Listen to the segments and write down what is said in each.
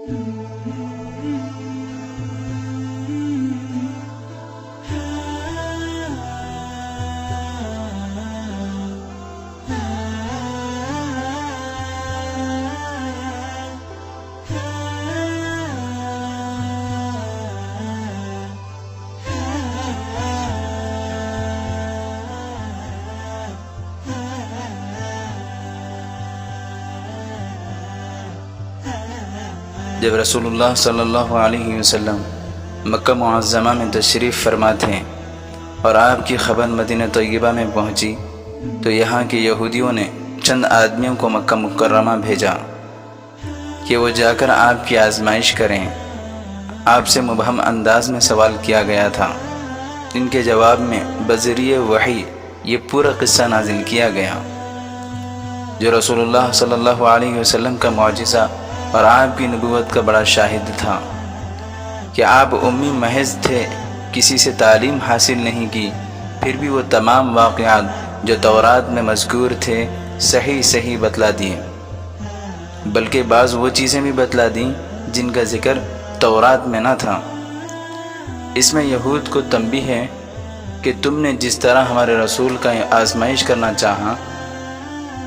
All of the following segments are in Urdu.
جب رسول صلی اللہ علیہ وسلم مکہ معظمہ میں تشریف فرما تھے اور آپ کی خبر مدینہ طیبہ میں پہنچی تو یہاں کے یہودیوں نے چند آدمیوں کو مکہ مکرمہ بھیجا کہ وہ جا کر آپ کی آزمائش کریں۔ آپ سے مبہم انداز میں سوال کیا گیا تھا۔ ان کے جواب میں بذریعہ وحی یہ پورا قصہ نازل کیا گیا جو رسول اللہ صلی اللہ علیہ وسلم کا معجزہ اور آپ کی نبوت کا بڑا شاہد تھا کہ آپ امی محض تھے، کسی سے تعلیم حاصل نہیں کی، پھر بھی وہ تمام واقعات جو تورات میں مذکور تھے صحیح بتلا دیے، بلکہ بعض وہ چیزیں بھی بتلا دیں جن کا ذکر تورات میں نہ تھا۔ اس میں یہود کو تنبیہ ہے کہ تم نے جس طرح ہمارے رسول کا آزمائش کرنا چاہا،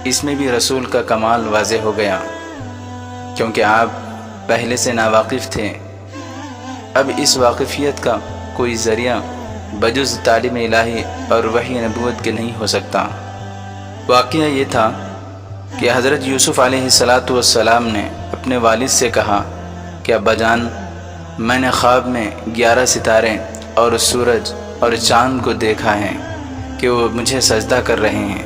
اس میں بھی رسول کا کمال واضح ہو گیا، کیونکہ آپ پہلے سے ناواقف تھے۔ اب اس واقفیت کا کوئی ذریعہ بجز تعلیم الہی اور وحی نبوت کے نہیں ہو سکتا۔ واقعہ یہ تھا کہ حضرت یوسف علیہ السلام نے اپنے والد سے کہا کہ ابا جان، میں نے خواب میں 11 ستارے اور سورج اور چاند کو دیکھا ہے کہ وہ مجھے سجدہ کر رہے ہیں۔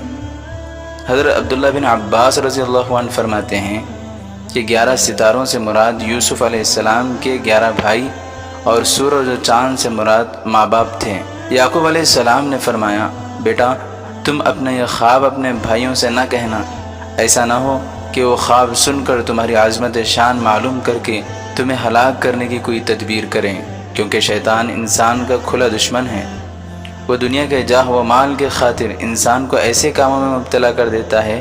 حضرت عبداللہ بن عباس رضی اللہ عنہ فرماتے ہیں کہ 11 ستاروں سے مراد یوسف علیہ السلام کے 11 بھائی اور سورج و چاند سے مراد ماں باپ تھے۔ یعقوب علیہ السلام نے فرمایا، بیٹا تم اپنا یہ خواب اپنے بھائیوں سے نہ کہنا، ایسا نہ ہو کہ وہ خواب سن کر تمہاری عظمت شان معلوم کر کے تمہیں ہلاک کرنے کی کوئی تدبیر کریں، کیونکہ شیطان انسان کا کھلا دشمن ہے۔ وہ دنیا کے جاہ و مال کے خاطر انسان کو ایسے کاموں میں مبتلا کر دیتا ہے۔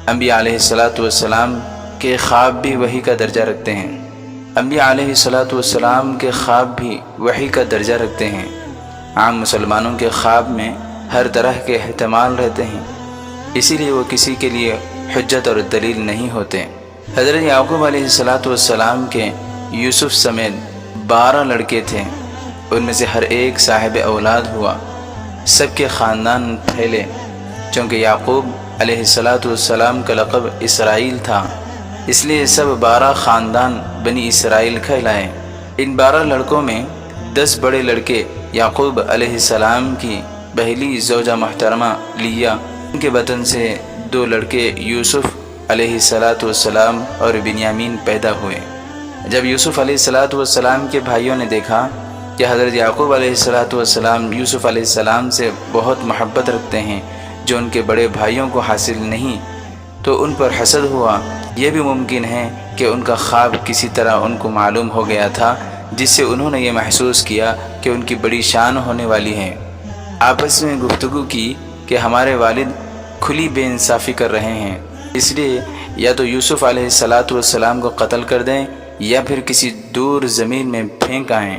انبیاء علیہ السلام کے خواب بھی وحی کا درجہ رکھتے ہیں۔ انبیاء علیہ السلام کے خواب بھی وحی کا درجہ رکھتے ہیں۔ عام مسلمانوں کے خواب میں ہر طرح کے احتمال رہتے ہیں، اسی لیے وہ کسی کے لیے حجت اور دلیل نہیں ہوتے۔ حضرت یعقوب علیہ السلام کے یوسف سمیت 12 لڑکے تھے، ان میں سے ہر ایک صاحب اولاد ہوا، سب کے خاندان پھیلے، چونکہ یعقوب علیہ السلام کا لقب اسرائیل تھا، اس لیے سب 12 خاندان بنی اسرائیل کہلائے۔ ان 12 لڑکوں میں 10 بڑے لڑکے یعقوب علیہ السلام کی پہلی زوجہ محترمہ لیا، ان کے بطن سے 2 لڑکے یوسف علیہ السلام اور بنیامین پیدا ہوئے۔ جب یوسف علیہ السلام کے بھائیوں نے دیکھا کہ حضرت یعقوب علیہ السلام یوسف علیہ السلام سے بہت محبت رکھتے ہیں جو ان کے بڑے بھائیوں کو حاصل نہیں، تو ان پر حسد ہوا۔ یہ بھی ممکن ہے کہ ان کا خواب کسی طرح ان کو معلوم ہو گیا تھا، جس سے انہوں نے یہ محسوس کیا کہ ان کی بڑی شان ہونے والی ہے۔ آپس میں گفتگو کی کہ ہمارے والد کھلی بے انصافی کر رہے ہیں، اس لیے یا تو یوسف علیہ السلام کو قتل کر دیں یا پھر کسی دور زمین میں پھینک آئیں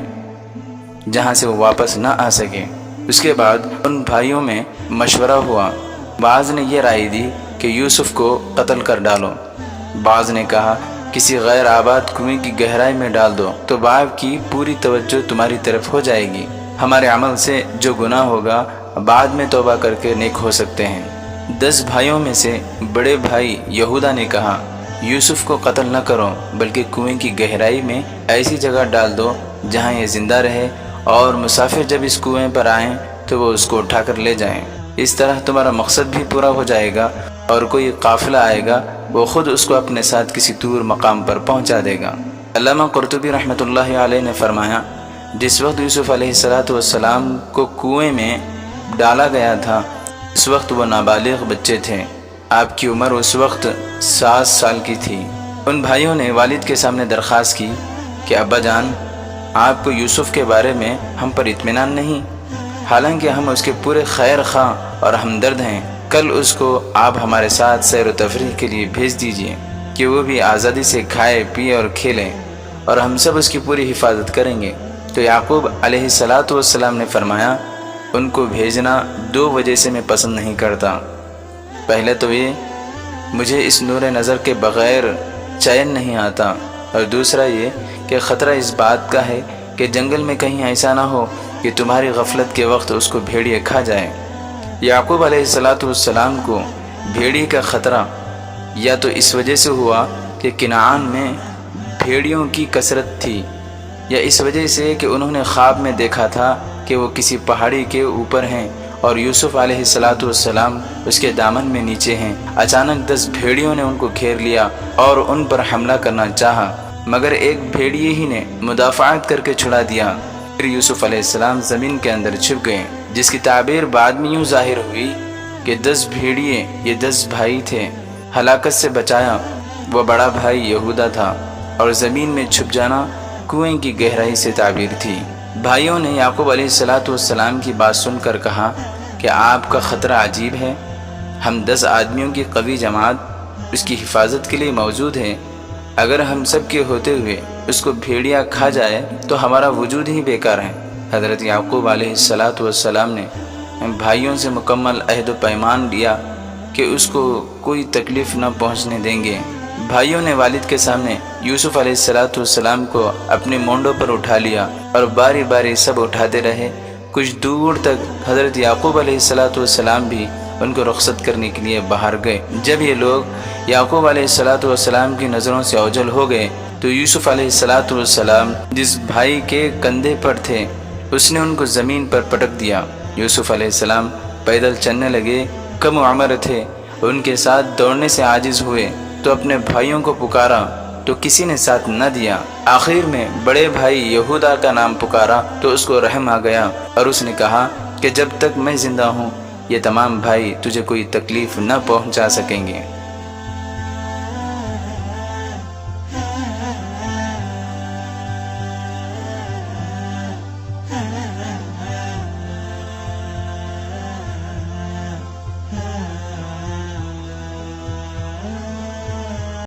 جہاں سے وہ واپس نہ آ سکے۔ اس کے بعد ان بھائیوں میں مشورہ ہوا، بعض نے یہ رائے دی کہ یوسف کو قتل کر ڈالو، بعض نے کہا کسی غیر آباد کنویں کی گہرائی میں ڈال دو تو باپ کی پوری توجہ تمہاری طرف ہو جائے گی، ہمارے عمل سے جو گناہ ہوگا بعد میں توبہ کر کے نیک ہو سکتے ہیں۔ 10 بھائیوں میں سے بڑے بھائی یہودا نے کہا یوسف کو قتل نہ کرو بلکہ کنویں کی گہرائی میں ایسی جگہ ڈال دو جہاں یہ زندہ رہے، اور مسافر جب اس کنویں پر آئیں تو وہ اس کو اٹھا کر لے جائیں، اس طرح تمہارا مقصد بھی پورا ہو جائے گا، اور کوئی قافلہ آئے گا وہ خود اس کو اپنے ساتھ کسی دور مقام پر پہنچا دے گا۔ علامہ قرطبی رحمۃ اللہ علیہ نے فرمایا، جس وقت یوسف علیہ السلام کو کنویں میں ڈالا گیا تھا اس وقت وہ نابالغ بچے تھے، آپ کی عمر اس وقت 7 سال کی تھی۔ ان بھائیوں نے والد کے سامنے درخواست کی کہ ابا جان، آپ کو یوسف کے بارے میں ہم پر اطمینان نہیں، حالانکہ ہم اس کے پورے خیر خواہ اور ہمدرد ہیں، کل اس کو آپ ہمارے ساتھ سیر و تفریح کے لیے بھیج دیجیے۔ کہ وہ بھی آزادی سے کھائے پیے اور کھیلیں، اور ہم سب اس کی پوری حفاظت کریں گے۔ تو یعقوب علیہ السلام نے فرمایا، ان کو بھیجنا 2 وجہ سے میں پسند نہیں کرتا۔ پہلے تو یہ، مجھے اس نور نظر کے بغیر چین نہیں آتا، اور دوسرا یہ کہ خطرہ اس بات کا ہے کہ جنگل میں کہیں ایسا نہ ہو کہ تمہاری غفلت کے وقت اس کو بھیڑیے کھا جائے۔ یعقوب علیہ السلام کو بھیڑیے کا خطرہ یا تو اس وجہ سے ہوا کہ کنعان میں بھیڑیوں کی کثرت تھی، یا اس وجہ سے کہ انہوں نے خواب میں دیکھا تھا کہ وہ کسی پہاڑی کے اوپر ہیں اور یوسف علیہ السلام اس کے دامن میں نیچے ہیں۔ اچانک 10 بھیڑیوں نے ان کو گھیر لیا اور ان پر حملہ کرنا چاہا، مگر ایک بھیڑیے ہی نے مدافعت کر کے چھڑا دیا۔ پھر یوسف علیہ السلام زمین کے اندر چھپ گئے، جس کی تعبیر بعد میں یوں ظاہر ہوئی کہ 10 بھیڑیے یہ 10 بھائی تھے۔ ہلاکت سے بچایا وہ بڑا بھائی یہودا تھا، اور زمین میں چھپ جانا کنویں کی گہرائی سے تعبیر تھی۔ بھائیوں نے یعقوب علیہ السلام کی بات سن کر کہا کہ آپ کا خطرہ عجیب ہے، ہم 10 آدمیوں کی قوی جماعت اس کی حفاظت کے لیے موجود ہے، اگر ہم سب کے ہوتے ہوئے اس کو بھیڑیا کھا جائے تو ہمارا وجود ہی بیکار ہے۔ حضرت یعقوب علیہ السلام نے بھائیوں سے مکمل عہد و پیمان لیا کہ اس کو کوئی تکلیف نہ پہنچنے دیں گے۔ بھائیوں نے والد کے سامنے یوسف علیہ السلام کو اپنے مونڈوں پر اٹھا لیا، اور باری باری سب اٹھاتے رہے۔ کچھ دور تک حضرت یعقوب علیہ السلام بھی ان کو رخصت کرنے کے لیے باہر گئے۔ جب یہ لوگ یعقوب علیہ السلام کی نظروں سے اوجھل ہو گئے تو یوسف علیہ السلام جس بھائی کے کندھے پر تھے اس نے ان کو زمین پر پٹک دیا۔ یوسف علیہ السلام پیدل چلنے لگے، کم عمر تھے، ان کے ساتھ دوڑنے سے عاجز ہوئے تو اپنے بھائیوں کو پکارا تو کسی نے ساتھ نہ دیا۔ آخر میں بڑے بھائی یہودا کا نام پکارا تو اس کو رحم آ گیا، اور اس نے کہا کہ جب تک میں زندہ ہوں یہ تمام بھائی تجھے کوئی تکلیف نہ پہنچا سکیں گے۔